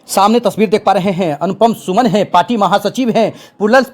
सामने तस्वीर देख पा रहे हैं, अनुपम सुमन है, पार्टी महासचिव हैं, प्लुरल्स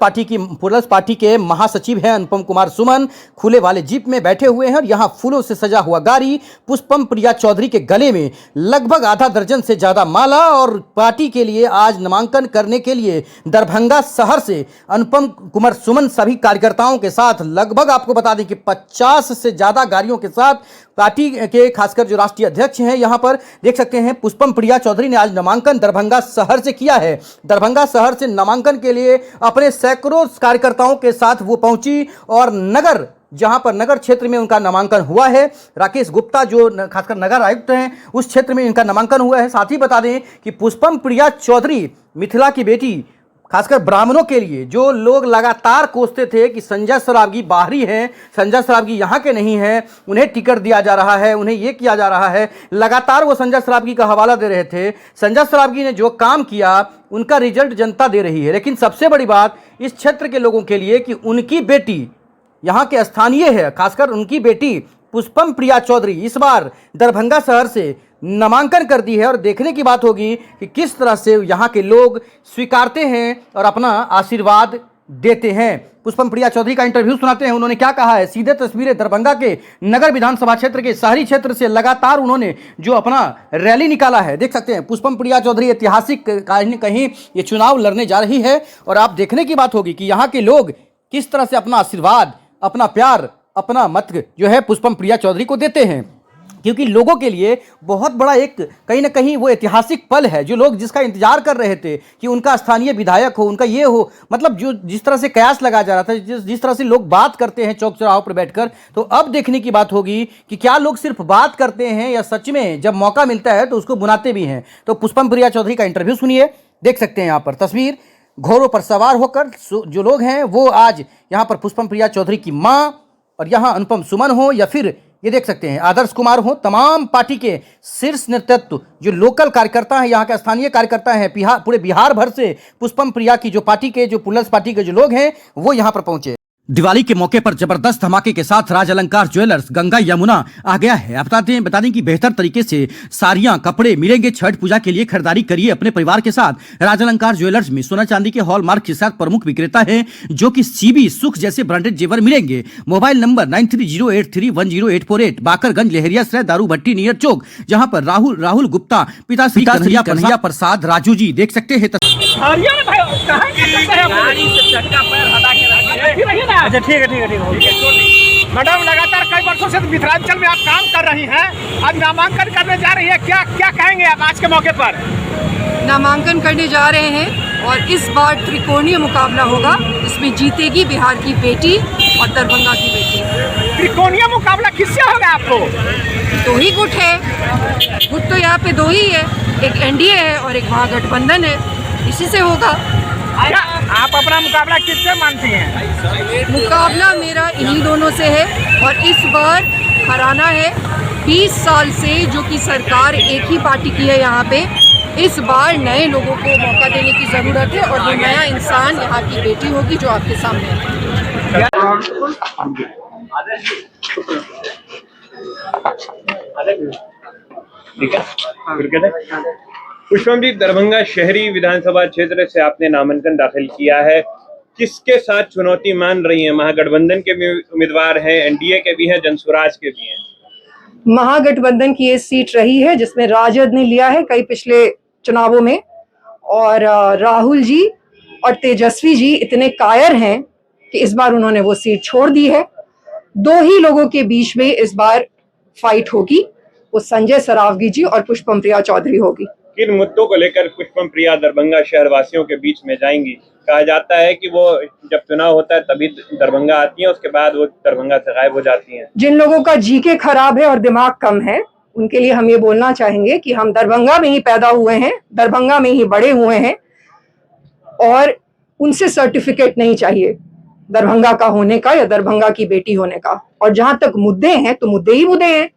पार्टी के महासचिव हैं अनुपम कुमार सुमन। खुले वाले जीप में बैठे हुए हैं और यहाँ फूलों से सजा हुआ गाड़ी, पुष्पम प्रिया चौधरी के गले में लगभग आधा दर्जन से ज्यादा माला। और पार्टी के लिए आज नामांकन करने के लिए दरभंगा शहर से अनुपम कुमार सुमन सभी कार्यकर्ताओं के साथ, लगभग आपको बता दें कि 50 से ज्यादा गाड़ियों के साथ पार्टी के खासकर जो राष्ट्रीय अध्यक्ष हैं, यहाँ पर देख सकते हैं पुष्पम प्रिया चौधरी ने आज नामांकन दरभंगा शहर से किया है। दरभंगा शहर से नामांकन के लिए अपने सैकड़ों कार्यकर्ताओं के साथ वो पहुंची और नगर, जहां पर नगर क्षेत्र में उनका नामांकन हुआ है, राकेश गुप्ता जो खासकर नगर आयुक्त हैं उस क्षेत्र में इनका नामांकन हुआ है। साथ ही बता दें कि पुष्पम प्रिया चौधरी मिथिला की बेटी, खासकर ब्राह्मणों के लिए जो लोग लगातार कोसते थे कि संजय सरावगी बाहरी हैं, संजय सरावगी यहाँ के नहीं हैं, उन्हें टिकट दिया जा रहा है, उन्हें ये किया जा रहा है, लगातार वो संजय सरावगी का हवाला दे रहे थे। संजय सरावगी ने जो काम किया उनका रिजल्ट जनता दे रही है। लेकिन सबसे बड़ी बात इस क्षेत्र के लोगों के लिए कि उनकी बेटी यहाँ के स्थानीय है, खासकर उनकी बेटी पुष्पम प्रिया चौधरी इस बार दरभंगा शहर से नामांकन कर दी है। और देखने की बात होगी कि किस तरह से यहाँ के लोग स्वीकारते हैं और अपना आशीर्वाद देते हैं। पुष्पम प्रिया चौधरी का इंटरव्यू सुनाते हैं, उन्होंने क्या कहा है। सीधे तस्वीरें दरभंगा के नगर विधानसभा क्षेत्र के शहरी क्षेत्र से लगातार उन्होंने जो अपना रैली निकाला है, देख सकते हैं पुष्पम प्रिया चौधरी ऐतिहासिक कहीं ये चुनाव लड़ने जा रही है। और आप देखने की बात होगी कि यहाँ के लोग किस तरह से अपना आशीर्वाद, अपना प्यार, अपना मत जो है पुष्पम प्रिया चौधरी को देते हैं, क्योंकि लोगों के लिए बहुत बड़ा एक कहीं ना कहीं वो ऐतिहासिक पल है जो लोग जिसका इंतजार कर रहे थे कि उनका स्थानीय विधायक हो, उनका ये हो। मतलब जो जिस तरह से कयास लगाया जा रहा था, जिस तरह से लोग बात करते हैं चौक चौराहों पर बैठकर, तो अब देखने की बात होगी कि क्या लोग सिर्फ बात करते हैं या सच में जब मौका मिलता है तो उसको बुनाते भी हैं। तो पुष्पम प्रिया चौधरी का इंटरव्यू सुनिए, देख सकते हैं यहाँ पर तस्वीर। घोड़ों पर सवार होकर जो लोग हैं वो आज यहाँ पर पुष्पम प्रिया चौधरी की माँ और यहाँ अनुपम सुमन हो या फिर ये देख सकते हैं आदर्श कुमार हो, तमाम पार्टी के शीर्ष नेतृत्व जो लोकल कार्यकर्ता हैं, यहाँ के स्थानीय कार्यकर्ता हैं, पूरे बिहार भर से पुष्पम प्रिया की जो पार्टी के, जो प्लुरल्स पार्टी के जो लोग हैं वो यहाँ पर पहुंचे। दिवाली के मौके पर जबरदस्त धमाके के साथ राज अलंकार ज्वेलर्स गंगा यमुना आ गया है। बता दें कि बेहतर तरीके से साड़ियां, कपड़े मिलेंगे। छठ पूजा के लिए खरीदारी करिए अपने परिवार के साथ। राज अलंकार ज्वेलर्स में सोना चांदी के हॉलमार्क के साथ प्रमुख विक्रेता है, जो कि सीबी, सुख जैसे ब्रांडेड जेवर मिलेंगे। मोबाइल नंबर 9308310848, बाकरगंज, लहरियासराय, दारू भट्टी नियर चौक, जहाँ पर राहुल गुप्ता, पिता श्री कन्हैया प्रसाद राजू जी, देख सकते हैं। अच्छा ठीक है मैडम, लगातार कई वर्षों से मिथिलांचल में आप काम कर रही हैं, आज नामांकन करने जा रही है, क्या क्या कहेंगे आप आज के मौके पर? नामांकन करने जा रहे हैं और इस बार त्रिकोणीय मुकाबला होगा, इसमें जीतेगी बिहार की बेटी और दरभंगा की बेटी। त्रिकोणीय मुकाबला किससे होगा आपको? दो ही गुट है, गुट तो यहाँ पे दो ही है, एक एनडीए है और एक महागठबंधन है, इसी से होगा। क्या आप अपना मुकाबला किससे मानती हैं? मुकाबला मेरा इन्हीं दोनों से है और इस बार हराना है। 20 साल से जो कि सरकार एक ही पार्टी की है यहाँ पे, इस बार नए लोगों को मौका देने की ज़रूरत है और वो नया इंसान यहाँ की बेटी होगी जो आपके सामने है। पुष्पम जी, दरभंगा शहरी विधानसभा क्षेत्र से आपने नामांकन दाखिल किया है, किसके साथ चुनौती मान रही हैं? महागठबंधन के भी उम्मीदवार हैं, एनडीए के भी हैं, जनसुराज के भी हैं। महागठबंधन की ये सीट रही है जिसमें राजद ने लिया है कई पिछले चुनावों में, और राहुल जी और तेजस्वी जी इतने कायर हैं कि इस बार उन्होंने वो सीट छोड़ दी है। दो ही लोगों के बीच में इस बार फाइट होगी, वो संजय सरावगी जी और पुष्पम प्रिया चौधरी होगी। किन मुद्दों को लेकर पुष्पम प्रिया दरभंगा शहर वासियों के बीच में जाएंगी? कहा जाता है कि वो जब चुनाव होता है तभी दरभंगा आती हैं, उसके बाद वो दरभंगा से गायब हो जाती हैं। जिन लोगों का जीके खराब है और दिमाग कम है, उनके लिए हम ये बोलना चाहेंगे कि हम दरभंगा में ही पैदा हुए हैं, दरभंगा में ही बड़े हुए हैं और उनसे सर्टिफिकेट नहीं चाहिए दरभंगा का होने का या दरभंगा की बेटी होने का। और जहां तक मुद्दे हैं तो मुद्दे ही मुद्दे हैं।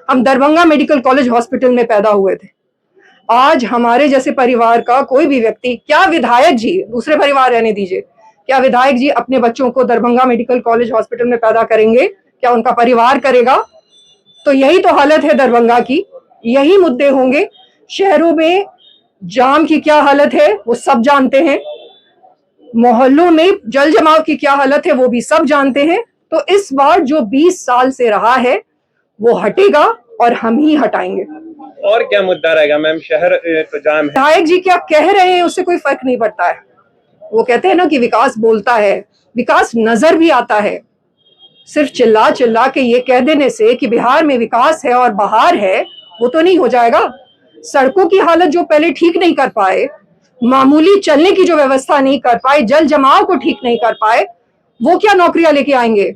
हम दरभंगा मेडिकल कॉलेज हॉस्पिटल में पैदा हुए थे। आज हमारे जैसे परिवार का कोई भी व्यक्ति, क्या विधायक जी, दूसरे परिवार रहने दीजिए, क्या विधायक जी अपने बच्चों को दरभंगा मेडिकल कॉलेज हॉस्पिटल में पैदा करेंगे? क्या उनका परिवार करेगा? तो यही तो हालत है दरभंगा की, यही मुद्दे होंगे। शहरों में जाम की क्या हालत है वो सब जानते हैं, मोहल्लों में जल जमाव की क्या हालत है वो भी सब जानते हैं। तो इस बार जो 20 साल से रहा है वो हटेगा और हम ही हटाएंगे। और क्या मुद्दा रहेगा मैम? शहर तो जाम है। विधायक जी क्या कह रहे हैं उससे कोई फर्क नहीं पड़ता है। वो कहते हैं ना कि विकास बोलता है, विकास नजर भी आता है। सिर्फ चिल्ला चिल्ला के ये कह देने से कि बिहार में विकास है और बहार है, वो तो नहीं हो जाएगा। सड़कों की हालत जो पहले ठीक नहीं कर पाए, मामूली चलने की जो व्यवस्था नहीं कर पाए, जल जमाव को ठीक नहीं कर पाए, वो क्या नौकरियां लेके आएंगे?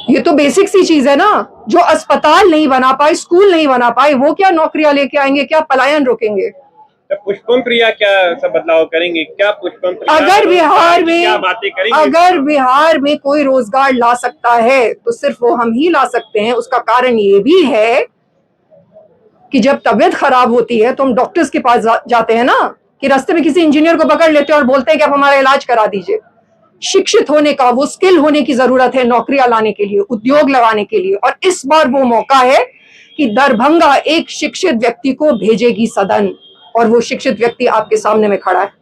ये तो बेसिक सी चीज है ना। जो अस्पताल नहीं बना पाए, स्कूल नहीं बना पाए, वो क्या नौकरियां लेके आएंगे? क्या पलायन रोकेंगे? तो पुष्पम प्रिया क्या सब बदलाव करेंगे? क्या पुष्पम प्रिया अगर बिहार में क्या बातें करेंगे? अगर बिहार में कोई रोजगार ला सकता है तो सिर्फ वो हम ही ला सकते हैं। उसका कारण ये भी है कि जब तबीयत खराब होती है तो हम डॉक्टर्स के पास जाते हैं ना, कि रास्ते में किसी इंजीनियर को पकड़ लेते हैं और बोलते हैं कि आप हमारा इलाज करा दीजिए। शिक्षित होने का, वो स्किल होने की जरूरत है नौकरियां लाने के लिए, उद्योग लगाने के लिए। और इस बार वो मौका है कि दरभंगा एक शिक्षित व्यक्ति को भेजेगी सदन, और वो शिक्षित व्यक्ति आपके सामने में खड़ा है।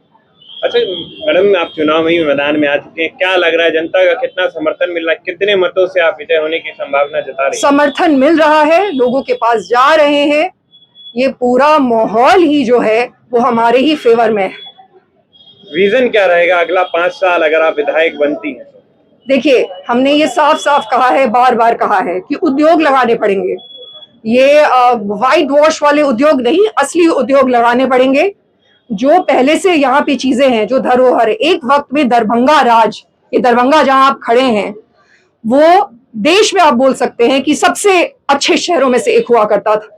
अच्छा मैडम, आप चुनावी मैदान में आ चुके हैं, क्या लग रहा है जनता का कितना समर्थन मिल रहा है? कितने मतों से आप विजय होने की संभावना जता रही हैं? समर्थन मिल रहा है, लोगों के पास जा रहे हैं। ये पूरा माहौल ही जो है वो हमारे ही फेवर में है। विजन क्या रहेगा अगला 5 साल अगर आप विधायक बनती हैं? देखिए, हमने ये साफ साफ कहा है, बार बार कहा है कि उद्योग लगाने पड़ेंगे। ये वाइट वॉश वाले उद्योग नहीं, असली उद्योग लगाने पड़ेंगे। जो पहले से यहाँ पे चीजें हैं, जो धरोहर, एक वक्त में दरभंगा राज, ये दरभंगा जहां आप खड़े हैं, वो देश में आप बोल सकते हैं कि सबसे अच्छे शहरों में से एक हुआ करता था।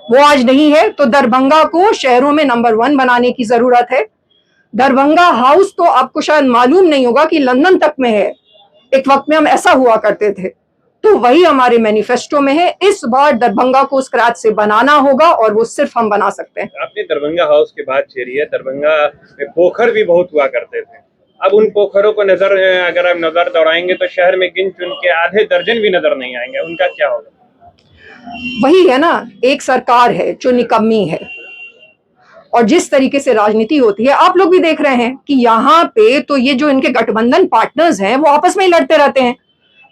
वो आज नहीं है। तो दरभंगा को शहरों में नंबर 1 बनाने की जरूरत है। दरभंगा हाउस तो आपको शायद मालूम नहीं होगा कि लंदन तक में है। एक वक्त में हम ऐसा हुआ करते थे। तो वही हमारे मैनिफेस्टो में है। इस बार दरभंगा को स्क्रैच से बनाना होगा और वो सिर्फ हम बना सकते हैं। आपने दरभंगा हाउस की बात छेड़ी है। दरभंगा में पोखर भी बहुत हुआ करते थे। अब उन पोखरों को अगर आप नजर दौड़ाएंगे तो शहर में गिन चुन के आधे दर्जन भी नजर नहीं आएंगे। उनका क्या होगा? वही है ना, एक सरकार है जो निकम्मी है। और जिस तरीके से राजनीति होती है, आप लोग भी देख रहे हैं कि यहाँ पे तो ये जो इनके गठबंधन पार्टनर्स हैं वो आपस में ही लड़ते रहते हैं।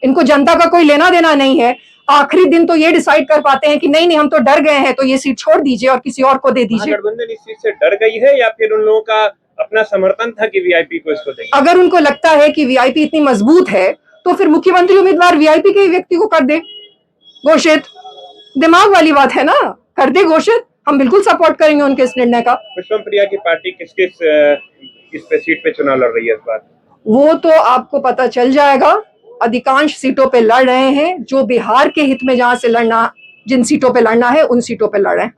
इनको जनता का कोई लेना देना नहीं है। आखिरी दिन तो ये डिसाइड कर पाते हैं कि नहीं नहीं, हम तो डर गए हैं, तो ये सीट छोड़ दीजिए और किसी और को दे दीजिए। गठबंधन इस चीज से डर गई है या फिर उन लोगों का अपना समर्थन था कि वीआईपी को इसको देंगे? अगर उनको लगता है कि वीआईपी इतनी मजबूत है तो फिर मुख्यमंत्री उम्मीदवार वीआईपी के व्यक्ति को कर दे घोषित। दिमाग वाली बात है ना, कर दे घोषित। हम बिल्कुल सपोर्ट करेंगे उनके इस निर्णय का। पुष्पम प्रिया की पार्टी किस पे सीट पे चुनाव लड़ रही है इस बार? वो तो आपको पता चल जाएगा। अधिकांश सीटों पे लड़ रहे हैं। जो बिहार के हित में जहां से लड़ना, जिन सीटों पे लड़ना है उन सीटों पे लड़ रहे हैं।